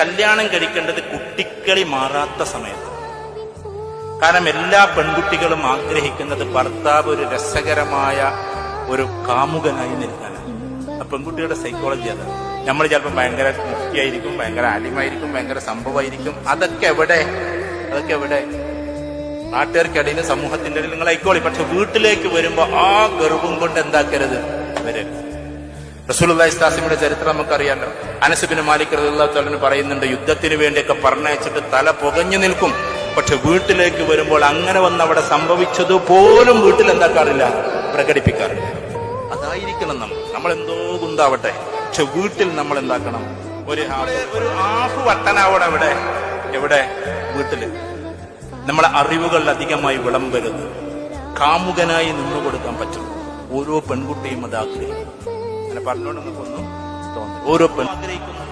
കല്യാണം കഴിക്കേണ്ടത് കുട്ടിക്കളി മാറാത്ത സമയത്ത്. കാരണം എല്ലാ പെൺകുട്ടികളും ആഗ്രഹിക്കുന്നത് ഭർത്താവ് ഒരു രസകരമായ ഒരു കാമുകനായി നിൽക്കാനാണ്. ആ പെൺകുട്ടിയുടെ സൈക്കോളജി അതാണ്. നമ്മൾ ചിലപ്പോൾ ഭയങ്കര മുഖ്യായിരിക്കും, ഭയങ്കര അടിമായിരിക്കും, ഭയങ്കര സംഭവമായിരിക്കും. അതൊക്കെ എവിടെ നാട്ടുകാർക്കിടയിൽ, സമൂഹത്തിന്റെ ഇടയിൽ നിങ്ങൾ ആയിക്കോളി. പക്ഷെ വീട്ടിലേക്ക് വരുമ്പോ ആ ഗർവും കൊണ്ട് എന്താക്കരുത് വരരുത്. റസൂലുള്ളാഹി സ്വല്ലല്ലാഹു അലൈഹി വസല്ലമയുടെ ചരിത്രം നമുക്കറിയാലോ. അനസ് ബിൻ മാലിക് റളിയല്ലാഹു തആല പറയുന്നുണ്ട്, യുദ്ധത്തിന് വേണ്ടിയൊക്കെ പറഞ്ഞയച്ചിട്ട് തല പുകഞ്ഞു നിൽക്കും, പക്ഷെ വീട്ടിലേക്ക് വരുമ്പോൾ അങ്ങനെ വന്ന് അവിടെ സംഭവിച്ചതുപോലും വീട്ടിൽ എന്താക്കാറില്ല, പ്രകടിപ്പിക്കാറില്ല. അതായിരിക്കണം നമ്മൾ എന്തോ കുന്താവട്ടെ, പക്ഷെ വീട്ടിൽ നമ്മൾ എന്താക്കണം, ഒരു ഹാഫ് വട്ടനാവണം. എവിടെ വീട്ടില് നമ്മളെ അറിവുകൾ അധികമായി വിളമ്പരുത്. കാമുകനായി നിന്നു കൊടുക്കാൻ പറ്റും. ഓരോ പെൺകുട്ടിയും അത് ആഗ്രഹിക്കും. അങ്ങനെ പറഞ്ഞോണ്ട് നമുക്കൊന്നും തോന്നുന്നു. ഓരോ പെൺ ആഗ്രഹിക്കുന്നു.